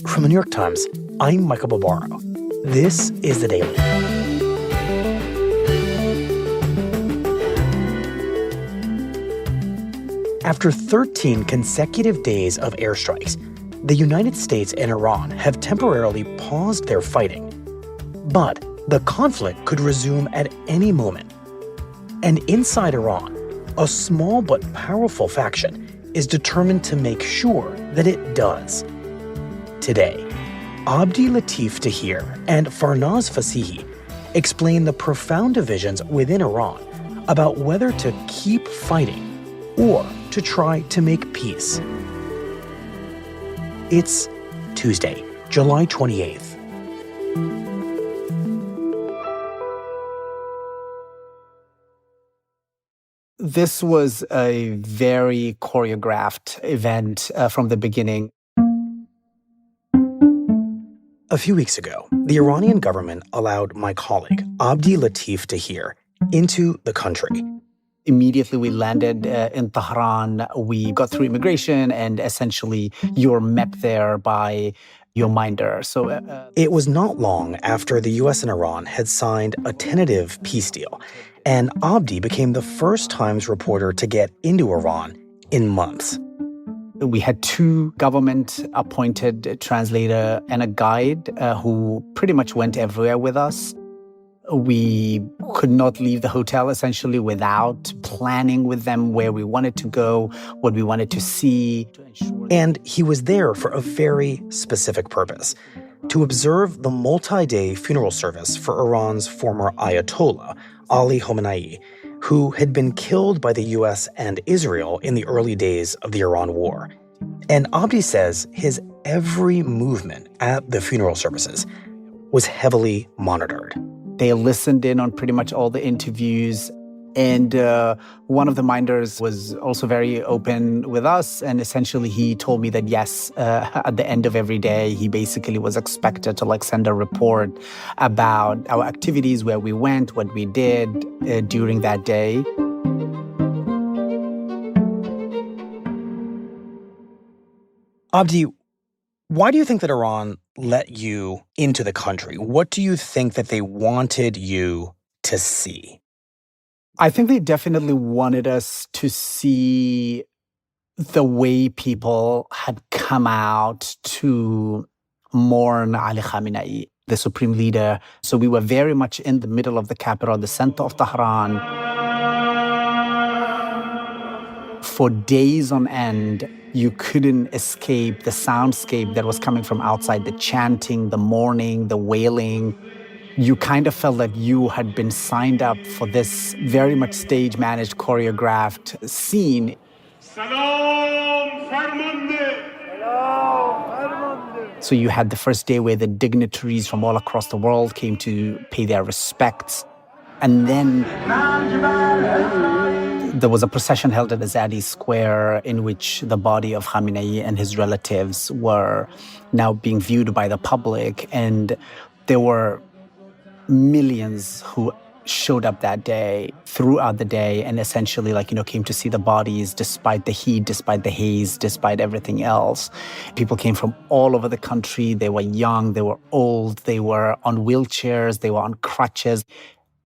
From the New York Times, I'm Michael Barbaro. This is The Daily. After 13 consecutive days of airstrikes, the United States and Iran have temporarily paused their fighting. But the conflict could resume at any moment. And inside Iran, a small but powerful faction is determined to make sure that it does. Today, Abdi Latif Tahir and Farnaz Fasihi explain the profound divisions within Iran about whether to keep fighting or to try to make peace. It's Tuesday, July 28th. This was a very choreographed event from the beginning. A few weeks ago, the Iranian government allowed my colleague, Abdi Latif Tahir, into the country. Immediately, we landed in Tehran. We got through immigration, and essentially, you're met there by your minder. It was not long after the U.S. and Iran had signed a tentative peace deal, and Abdi became the first Times reporter to get into Iran in months. We had two government-appointed translator and a guide who pretty much went everywhere with us. We could not leave the hotel, essentially, without planning with them where we wanted to go, what we wanted to see. And he was there for a very specific purpose, to observe the multi-day funeral service for Iran's former Ayatollah, Ali Khamenei, who had been killed by the U.S. and Israel in the early days of the Iran war. And Abdi says his every movement at the funeral services was heavily monitored. They listened in on pretty much all the interviews. And one of the minders was also very open with us. And essentially, he told me that, yes, at the end of every day, he basically was expected to send a report about our activities, where we went, what we did during that day. Abdi, why do you think that Iran let you into the country? What do you think that they wanted you to see? I think they definitely wanted us to see the way people had come out to mourn Ali Khamenei, the supreme leader. So we were very much in the middle of the capital, the center of Tehran. For days on end, you couldn't escape the soundscape that was coming from outside, the chanting, the mourning, the wailing. You kind of felt that you had been signed up for this very much stage-managed, choreographed scene. So you had the first day where the dignitaries from all across the world came to pay their respects. And then there was a procession held at Azadi Square in which the body of Khamenei and his relatives were now being viewed by the public. And there were millions who showed up that day, throughout the day, and essentially, came to see the bodies despite the heat, despite the haze, despite everything else. People came from all over the country. They were young, they were old, they were on wheelchairs, they were on crutches.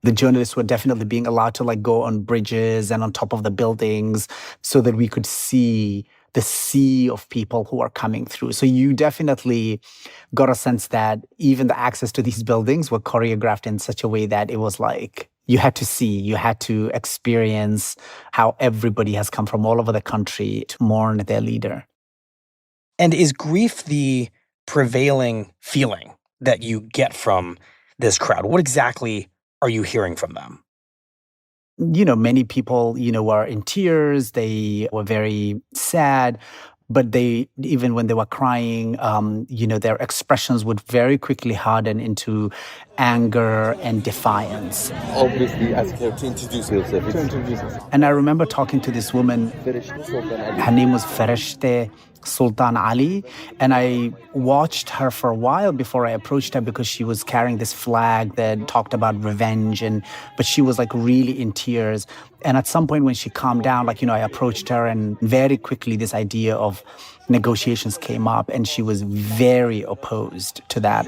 The journalists were definitely being allowed to go on bridges and on top of the buildings so that we could see the sea of people who are coming through. So you definitely got a sense that even the access to these buildings were choreographed in such a way that it was you had to see, you had to experience how everybody has come from all over the country to mourn their leader. And is grief the prevailing feeling that you get from this crowd? What exactly are you hearing from them? Many people, were in tears. They were very sad. But even when they were crying, their expressions would very quickly harden into anger and defiance. Obviously, ask her to introduce herself. And I remember talking to this woman. Her name was Farishte. Sultan Ali. And I watched her for a while before I approached her because she was carrying this flag that talked about revenge. But she was like really in tears. And at some point when she calmed down, I approached her, and very quickly this idea of negotiations came up, and she was very opposed to that.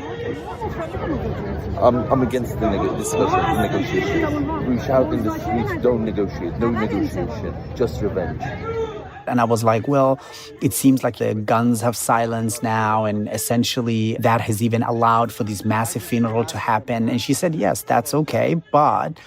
I'm against the discussion, the negotiation. We shout in the streets, don't negotiate, no negotiation, just revenge. And I was like, well, it seems like the guns have silenced now, and essentially that has even allowed for this massive funeral to happen. And she said, yes, that's okay, but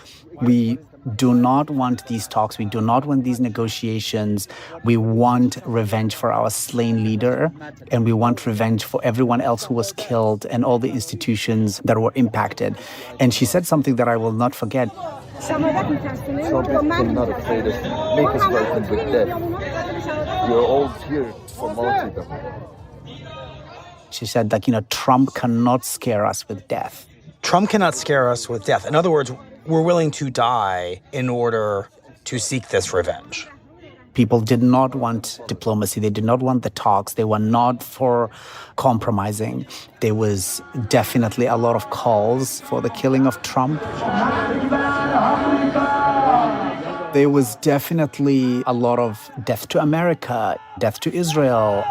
we do not want these talks. We do not want these negotiations. We want revenge for our slain leader, and we want revenge for everyone else who was killed and all the institutions that were impacted. And she said something that I will not forget. Trump cannot afraid us, make us welcome with death. We are all here for martyrdom. She said, Trump cannot scare us with death. Trump cannot scare us with death. In other words, we're willing to die in order to seek this revenge. People did not want diplomacy. They did not want the talks. They were not for compromising. There was definitely a lot of calls for the killing of Trump. There was definitely a lot of death to America, death to Israel.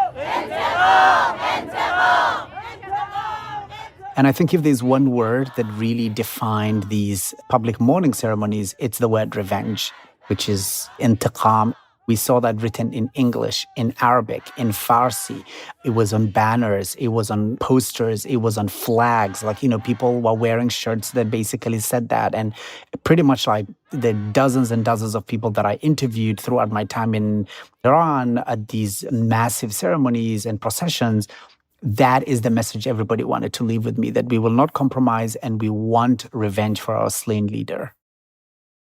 And I think if there's one word that really defined these public mourning ceremonies, it's the word revenge, which is intiqam. We saw that written in English, in Arabic, in Farsi. It was on banners, it was on posters, it was on flags. People were wearing shirts that basically said that. And pretty much the dozens and dozens of people that I interviewed throughout my time in Iran at these massive ceremonies and processions, that is the message everybody wanted to leave with me, that we will not compromise and we want revenge for our slain leader.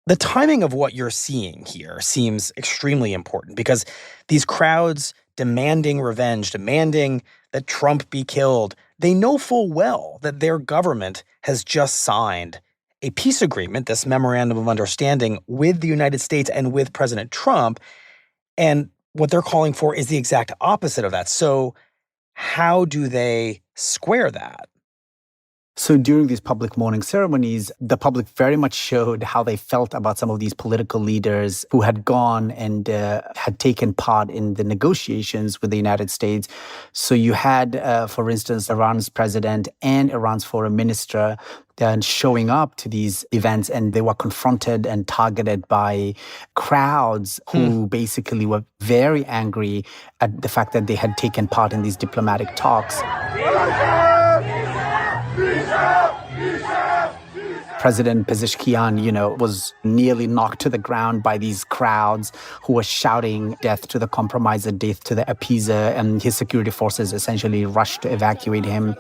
The timing of what you're seeing here seems extremely important because these crowds demanding revenge, demanding that Trump be killed, they know full well that their government has just signed a peace agreement, this memorandum of understanding with the United States and with President Trump. And what they're calling for is the exact opposite of that. So how do they square that? So during these public mourning ceremonies, the public very much showed how they felt about some of these political leaders who had gone and had taken part in the negotiations with the United States. So you had, for instance, Iran's president and Iran's foreign minister showing up to these events, and they were confronted and targeted by crowds who basically were very angry at the fact that they had taken part in these diplomatic talks. President Pezeshkian, was nearly knocked to the ground by these crowds who were shouting death to the compromiser, death to the appeaser, and his security forces essentially rushed to evacuate him.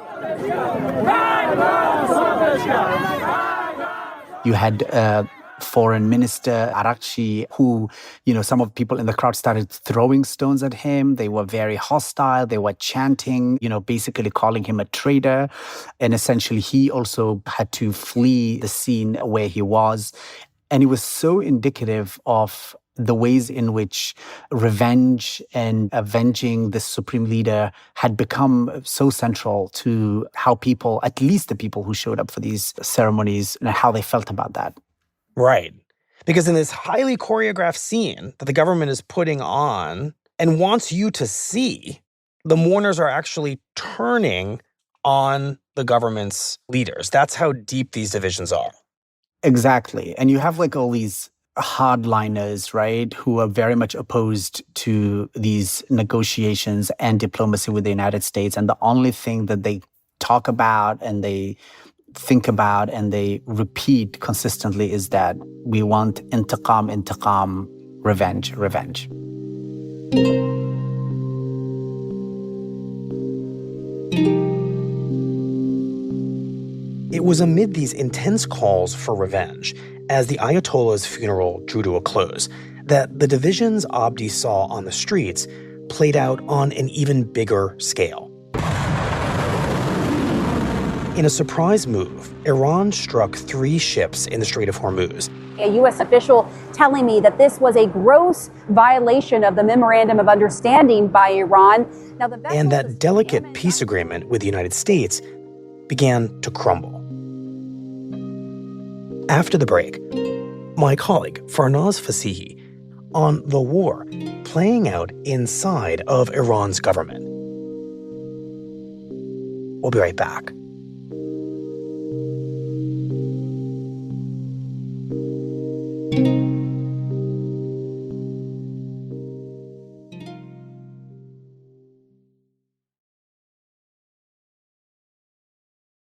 You had Foreign Minister Arakchi, who, some of the people in the crowd started throwing stones at him. They were very hostile. They were chanting, basically calling him a traitor. And essentially, he also had to flee the scene where he was. And it was so indicative of the ways in which revenge and avenging the supreme leader had become so central to how people, at least the people who showed up for these ceremonies, and how they felt about that. Right. Because in this highly choreographed scene that the government is putting on and wants you to see, the mourners are actually turning on the government's leaders. That's how deep these divisions are. Exactly. And you have all these hardliners, right, who are very much opposed to these negotiations and diplomacy with the United States. And the only thing that they talk about and they think about and they repeat consistently is that we want intiqam, revenge. It was amid these intense calls for revenge, as the Ayatollah's funeral drew to a close, that the divisions Abdi saw on the streets played out on an even bigger scale. In a surprise move, Iran struck 3 ships in the Strait of Hormuz. A U.S. official telling me that this was a gross violation of the Memorandum of Understanding by Iran. Now, And that delicate peace agreement with the United States began to crumble. After the break, my colleague Farnaz Fasihi on the war playing out inside of Iran's government. We'll be right back.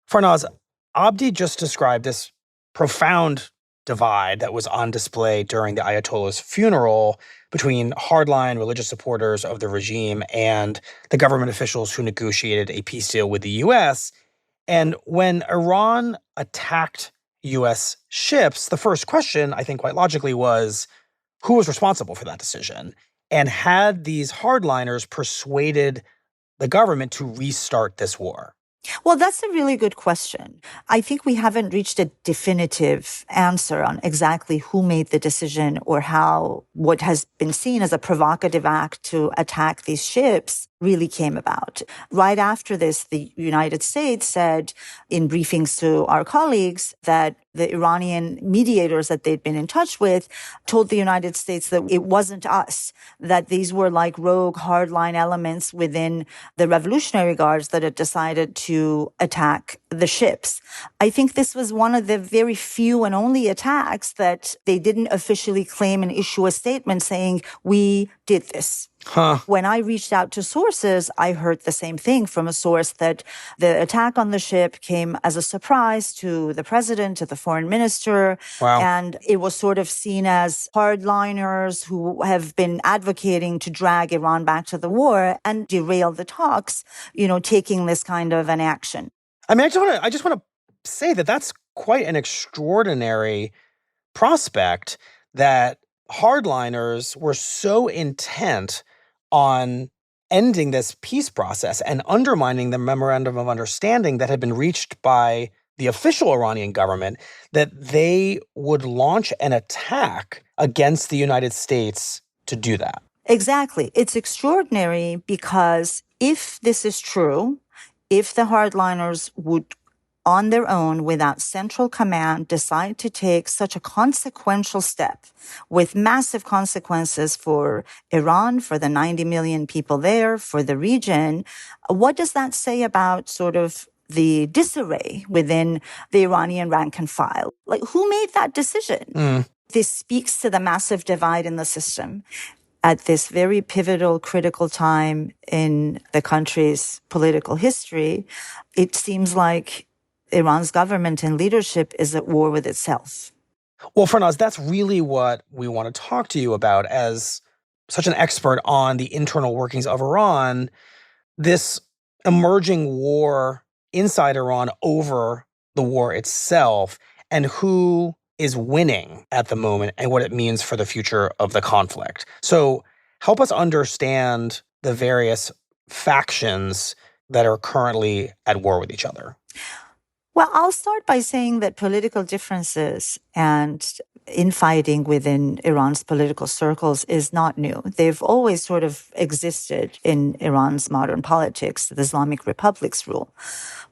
Farnaz, Abdi just described this profound divide that was on display during the Ayatollah's funeral between hardline religious supporters of the regime and the government officials who negotiated a peace deal with the U.S. And when Iran attacked U.S. ships, the first question, I think quite logically, was who was responsible for that decision? And had these hardliners persuaded the government to restart this war? Well, that's a really good question. I think we haven't reached a definitive answer on exactly who made the decision or how what has been seen as a provocative act to attack these ships really came about. Right after this, the United States said in briefings to our colleagues that the Iranian mediators that they'd been in touch with told the United States that it wasn't us, that these were like rogue hardline elements within the Revolutionary Guards that had decided to attack the ships. I think this was one of the very few and only attacks that they didn't officially claim and issue a statement saying, we did this. When I reached out to sources, I heard the same thing from a source that the attack on the ship came as a surprise to the president, to the foreign minister. Wow. And it was sort of seen as hardliners who have been advocating to drag Iran back to the war and derail the talks, taking this kind of an action. I mean, I just want to say that that's quite an extraordinary prospect that hardliners were so intent on ending this peace process and undermining the memorandum of understanding that had been reached by the official Iranian government, that they would launch an attack against the United States to do that. Exactly. It's extraordinary because if this is true, if the hardliners would on their own, without central command, decide to take such a consequential step with massive consequences for Iran, for the 90 million people there, for the region, what does that say about sort of the disarray within the Iranian rank and file? Like, who made that decision? This speaks to the massive divide in the system. At this very pivotal, critical time in the country's political history, it seems like Iran's government and leadership is at war with itself. Well, Farnaz, that's really what we want to talk to you about as such an expert on the internal workings of Iran, this emerging war inside Iran over the war itself, and who is winning at the moment and what it means for the future of the conflict. So help us understand the various factions that are currently at war with each other. Well, I'll start by saying that political differences and infighting within Iran's political circles is not new. They've always sort of existed in Iran's modern politics, the Islamic Republic's rule.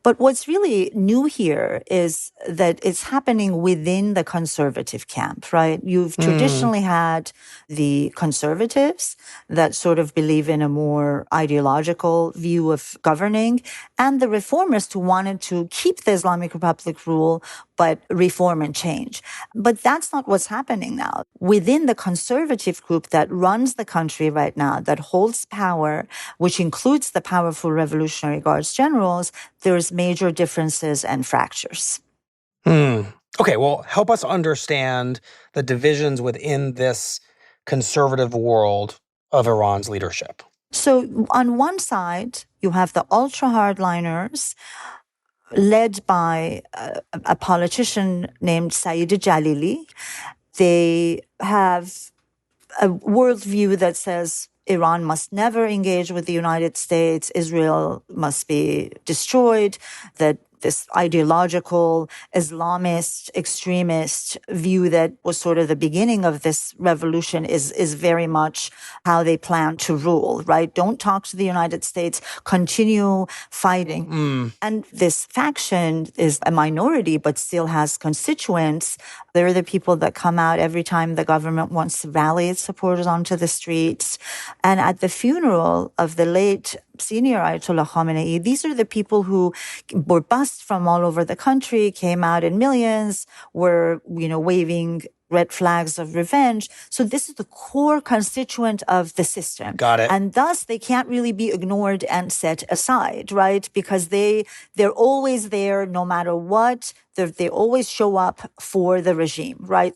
But what's really new here is that it's happening within the conservative camp, right? You've traditionally had the conservatives that sort of believe in a more ideological view of governing, and the reformists who wanted to keep the Islamic Republic rule, but reform and change. But that's not what's happening now. Within the conservative group that runs the country right now, that holds power, which includes the powerful Revolutionary Guards generals, there's major differences and fractures. Okay, well, help us understand the divisions within this conservative world of Iran's leadership. So on one side, you have the ultra-hardliners led by a politician named Saeed Jalili. They have a worldview that says Iran must never engage with the United States, Israel must be destroyed, that this ideological Islamist extremist view that was sort of the beginning of this revolution is very much how they plan to rule, right? Don't talk to the United States, continue fighting. And this faction is a minority, but still has constituents. They're the people that come out every time the government wants to rally its supporters onto the streets. And at the funeral of the late senior Ayatollah Khamenei, these are the people who were bussed from all over the country, came out in millions, were, waving red flags of revenge. So this is the core constituent of the system. Got it. And thus they can't really be ignored and set aside, right? Because they're always there no matter what. They always show up for the regime, right?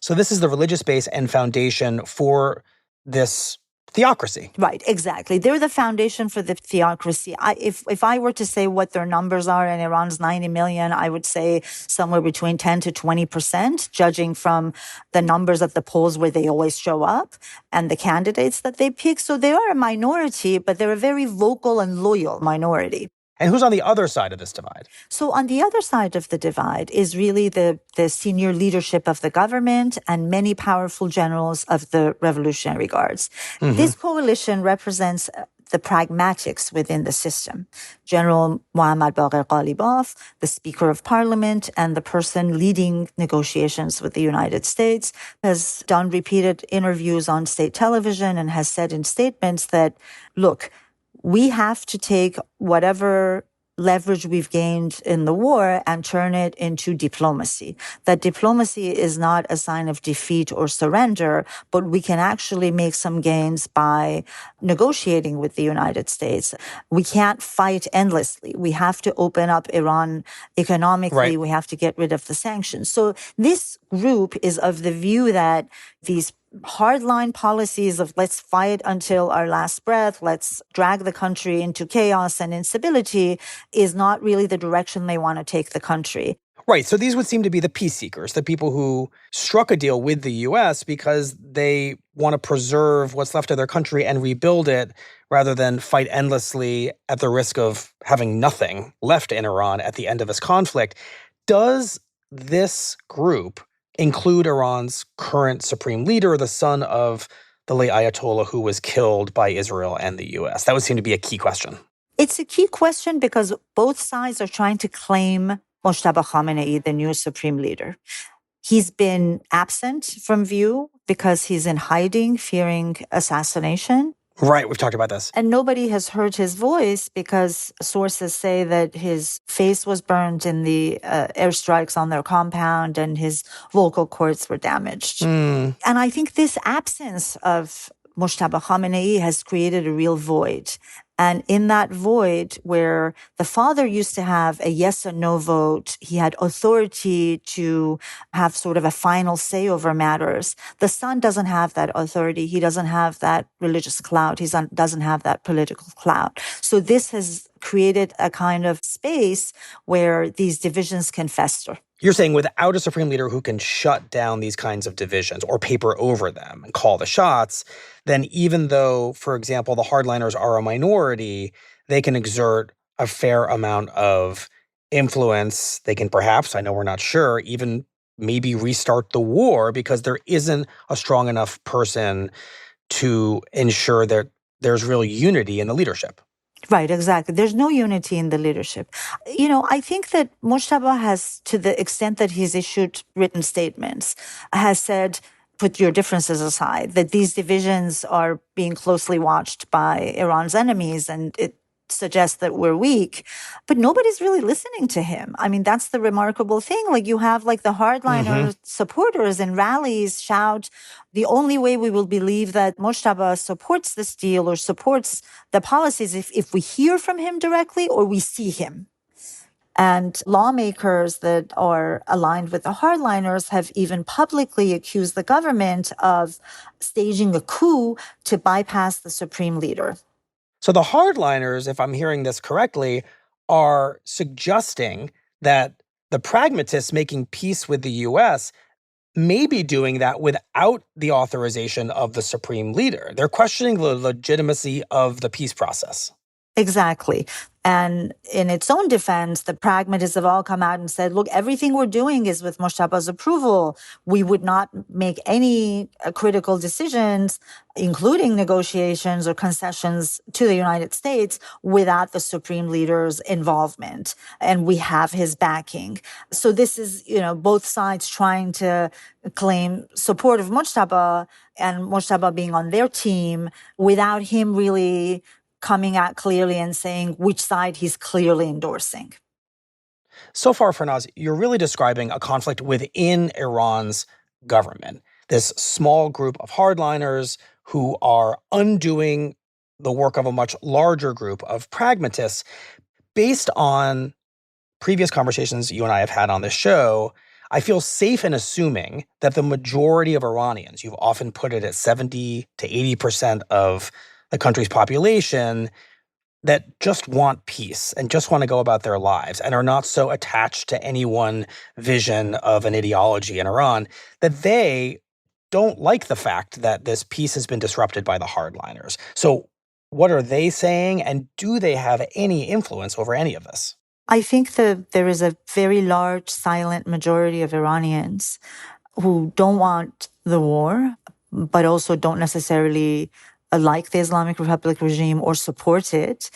So this is the religious base and foundation for this theocracy. Right, exactly. They're the foundation for the theocracy. If I were to say what their numbers are in Iran's 90 million, I would say somewhere between 10 to 20%, judging from the numbers at the polls where they always show up and the candidates that they pick. So they are a minority, but they're a very vocal and loyal minority. And who's on the other side of this divide? So on the other side of the divide is really the senior leadership of the government and many powerful generals of the Revolutionary Guards. This coalition represents the pragmatics within the system. General Mohammad Baqir Ghalibaf, the Speaker of Parliament and the person leading negotiations with the United States, has done repeated interviews on state television and has said in statements that, look, we have to take whatever leverage we've gained in the war and turn it into diplomacy. That diplomacy is not a sign of defeat or surrender, but we can actually make some gains by negotiating with the United States. We can't fight endlessly. We have to open up Iran economically. Right. We have to get rid of the sanctions. So this group is of the view that these hardline policies of let's fight until our last breath, let's drag the country into chaos and instability is not really the direction they want to take the country. Right. So these would seem to be the peace seekers, the people who struck a deal with the U.S. because they want to preserve what's left of their country and rebuild it rather than fight endlessly at the risk of having nothing left in Iran at the end of this conflict. Does this group include Iran's current supreme leader, the son of the late Ayatollah who was killed by Israel and the U.S.? That would seem to be a key question. It's a key question because both sides are trying to claim Mojtaba Khamenei, the new supreme leader. He's been absent from view because he's in hiding, fearing assassination. Right, we've talked about this. And nobody has heard his voice because sources say that his face was burned in the airstrikes on their compound and his vocal cords were damaged. And I think this absence of Mojtaba Khamenei has created a real void. And in that void where the father used to have a yes or no vote, he had authority to have sort of a final say over matters. The son doesn't have that authority. He doesn't have that religious clout. He doesn't have that political clout. So this has created a kind of space where these divisions can fester. You're saying without a supreme leader who can shut down these kinds of divisions or paper over them and call the shots, then even though, for example, the hardliners are a minority, they can exert a fair amount of influence. They can perhaps, I know we're not sure, even maybe restart the war because there isn't a strong enough person to ensure that there's real unity in the leadership. Right, exactly. There's no unity in the leadership. I think that Mojtaba has, to the extent that he's issued written statements, has said, put your differences aside, that these divisions are being closely watched by Iran's enemies and it suggests that we're weak, but nobody's really listening to him. I mean, that's the remarkable thing. Like you have like the hardliner supporters in rallies shout, the only way we will believe that Mojtaba supports this deal or supports the policies if we hear from him directly or we see him. And lawmakers that are aligned with the hardliners have even publicly accused the government of staging a coup to bypass the supreme leader. So the hardliners, if I'm hearing this correctly, are suggesting that the pragmatists making peace with the U.S. may be doing that without the authorization of the supreme leader. They're questioning the legitimacy of the peace process. Exactly. And in its own defense, the pragmatists have all come out and said, look, everything we're doing is with Mojtaba's approval. We would not make any critical decisions, including negotiations or concessions to the United States, without the supreme leader's involvement. And we have his backing. So this is, both sides trying to claim support of Mojtaba and Mojtaba being on their team without him really coming out clearly and saying which side he's clearly endorsing. So far, Farnaz, you're really describing a conflict within Iran's government. This small group of hardliners who are undoing the work of a much larger group of pragmatists. Based on previous conversations you and I have had on this show, I feel safe in assuming that the majority of Iranians, you've often put it at 70 to 80% of the country's population, that just want peace and just want to go about their lives and are not so attached to any one vision of an ideology in Iran, that they don't like the fact that this peace has been disrupted by the hardliners. So what are they saying, and do they have any influence over any of this? I think that there is a very large silent majority of Iranians who don't want the war, but also don't necessarily like the Islamic Republic regime or support it.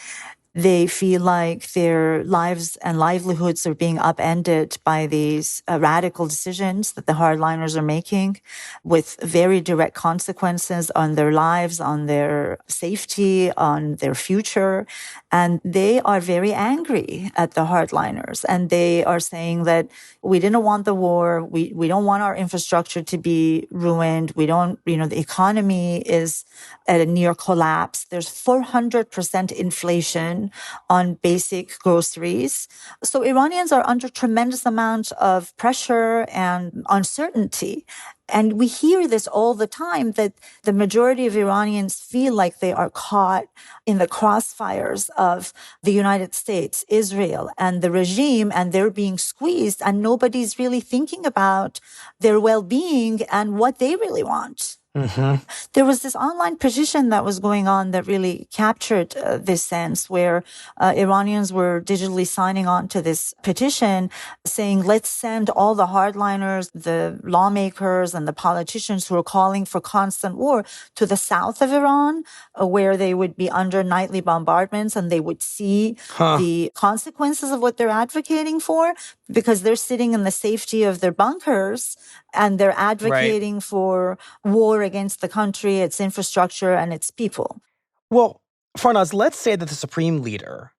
They feel like their lives and livelihoods are being upended by these radical decisions that the hardliners are making, with very direct consequences on their lives, on their safety, on their future. And they are very angry at the hardliners. And they are saying that we didn't want the war. We don't want our infrastructure to be ruined. We don't, the economy is at a near collapse. There's 400% inflation on basic groceries. So Iranians are under tremendous amount of pressure and uncertainty. And we hear this all the time, that the majority of Iranians feel like they are caught in the crossfires of the United States, Israel, and the regime, and they're being squeezed, and nobody's really thinking about their well-being and what they really want. Mm-hmm. There was this online petition that was going on that really captured this sense, where Iranians were digitally signing on to this petition saying, let's send all the hardliners, the lawmakers, and the politicians who are calling for constant war to the south of Iran, where they would be under nightly bombardments and they would see the consequences of what they're advocating for, because they're sitting in the safety of their bunkers and they're advocating for war against the country, its infrastructure, and its people. Well, Farnaz, let's say that the supreme leader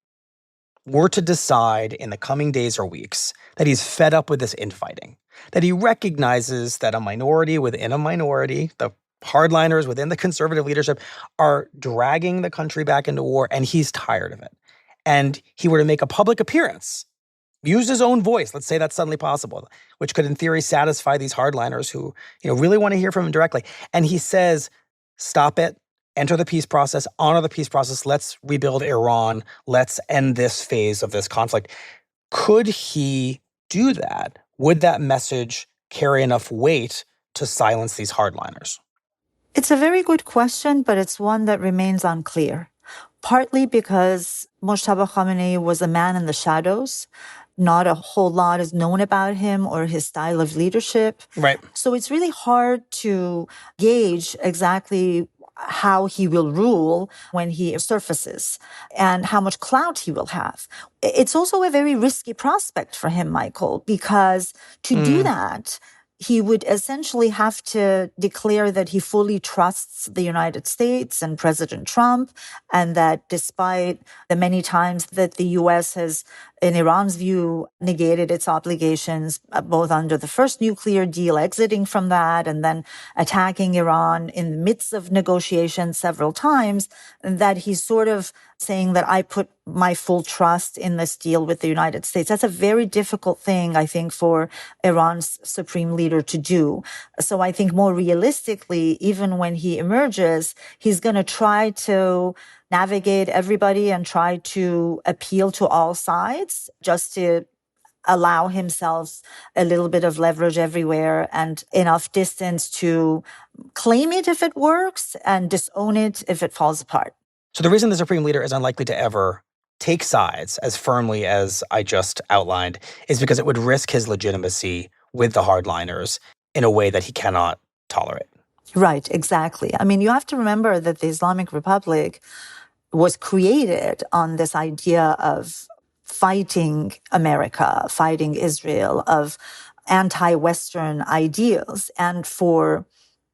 were to decide in the coming days or weeks that he's fed up with this infighting, that he recognizes that a minority within a minority, the hardliners within the conservative leadership, are dragging the country back into war, and he's tired of it. And he were to make a public appearance, use his own voice, let's say that's suddenly possible, which could in theory satisfy these hardliners who, really want to hear from him directly. And he says, stop it, enter the peace process, honor the peace process, let's rebuild Iran, let's end this phase of this conflict. Could he do that? Would that message carry enough weight to silence these hardliners? It's a very good question, but it's one that remains unclear. Partly because Mojtaba Khamenei was a man in the shadows. Not a whole lot is known about him or his style of leadership. Right. So it's really hard to gauge exactly how he will rule when he surfaces and how much clout he will have. It's also a very risky prospect for him, Michael, because to do that, he would essentially have to declare that he fully trusts the United States and President Trump, and that despite the many times that the U.S. has, in Iran's view, negated its obligations, both under the first nuclear deal, exiting from that, and then attacking Iran in the midst of negotiations several times, that he's sort of saying that I put my full trust in this deal with the United States. That's a very difficult thing, I think, for Iran's supreme leader to do. So I think more realistically, even when he emerges, he's going to try to navigate everybody and try to appeal to all sides just to allow himself a little bit of leverage everywhere and enough distance to claim it if it works and disown it if it falls apart. So the reason the supreme leader is unlikely to ever take sides as firmly as I just outlined is because it would risk his legitimacy with the hardliners in a way that he cannot tolerate. Right, exactly. I mean, you have to remember that the Islamic Republic was created on this idea of fighting America, fighting Israel, of anti-Western ideals. And for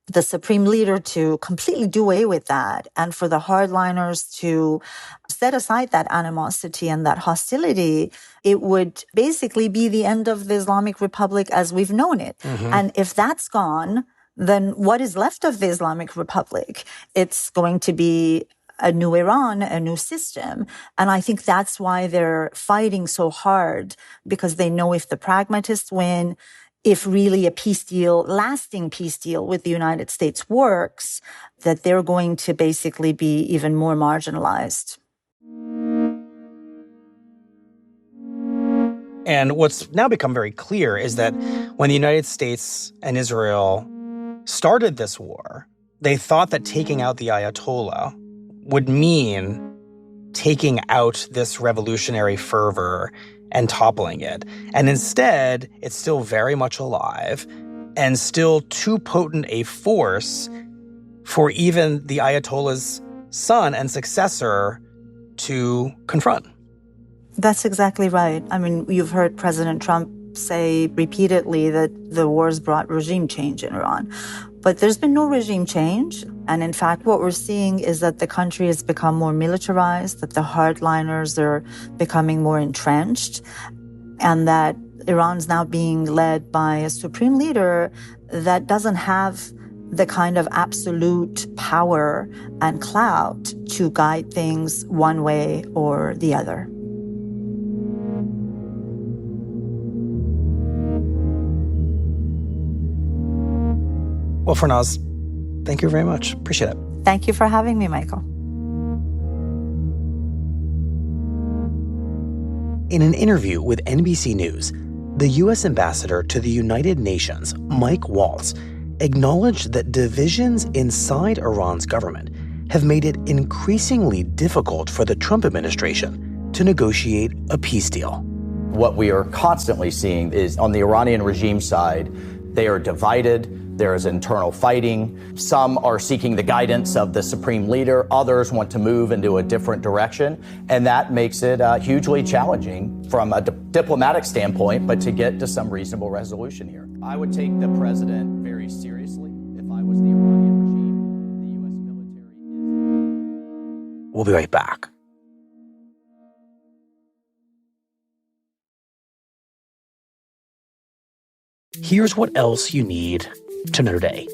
the supreme leader to completely do away with that, and for the hardliners to set aside that animosity and that hostility, it would basically be the end of the Islamic Republic as we've known it. Mm-hmm. And if that's gone, then what is left of the Islamic Republic? It's going to be a new Iran, a new system. And I think that's why they're fighting so hard, because they know if the pragmatists win, if really a peace deal, lasting peace deal with the United States works, that they're going to basically be even more marginalized. And what's now become very clear is that when the United States and Israel started this war, they thought that taking out the Ayatollah would mean taking out this revolutionary fervor and toppling it. And instead, it's still very much alive and still too potent a force for even the Ayatollah's son and successor to confront. That's exactly right. I mean, you've heard President Trump say repeatedly that the war's brought regime change in Iran. But there's been no regime change. And in fact, what we're seeing is that the country has become more militarized, that the hardliners are becoming more entrenched, and that Iran's now being led by a supreme leader that doesn't have the kind of absolute power and clout to guide things one way or the other. Well, Farnaz, thank you very much. Appreciate it. Thank you for having me, Michael. In an interview with NBC News, the U.S. ambassador to the United Nations, Mike Waltz, acknowledged that divisions inside Iran's government have made it increasingly difficult for the Trump administration to negotiate a peace deal. What we are constantly seeing is on the Iranian regime side, they are divided. There is internal fighting. Some are seeking the guidance of the supreme leader. Others want to move into a different direction. And that makes it hugely challenging from a diplomatic standpoint, but to get to some reasonable resolution here. I would take the president very seriously if I was the Iranian regime. The U.S. military is... We'll be right back. Here's what else you need to know today.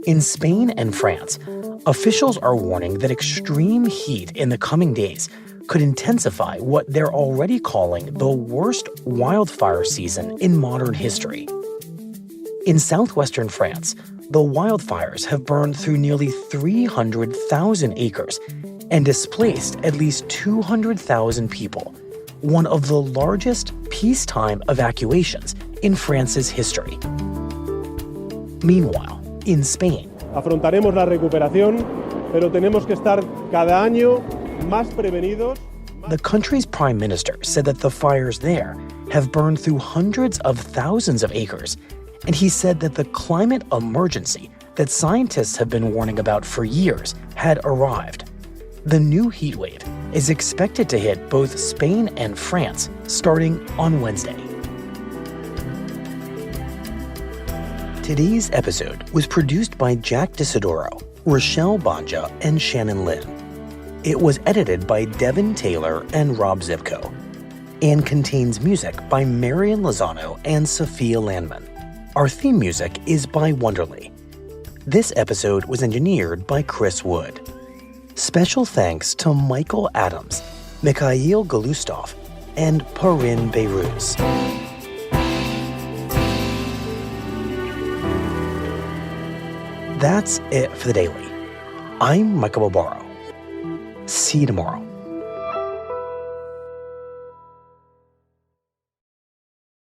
In Spain and France, officials are warning that extreme heat in the coming days could intensify what they're already calling the worst wildfire season in modern history. In southwestern France, the wildfires have burned through nearly 300,000 acres and displaced at least 200,000 people, one of the largest peacetime evacuations in France's history. Meanwhile, in Spain, afrontaremos la recuperación, pero tenemos que estar cada año más prevenidos. The country's prime minister said that the fires there have burned through hundreds of thousands of acres, and he said that the climate emergency that scientists have been warning about for years had arrived. The new heat wave is expected to hit both Spain and France starting on Wednesday. Today's episode was produced by Jack Disidoro, Rochelle Banja, and Shannon Lin. It was edited by Devin Taylor and Rob Zivko, and contains music by Marian Lozano and Sophia Landman. Our theme music is by Wonderly. This episode was engineered by Chris Wood. Special thanks to Michael Adams, Mikhail Galustov, and Parin Beiruz. That's it for the Daily. I'm Michael Bobaro. See you tomorrow.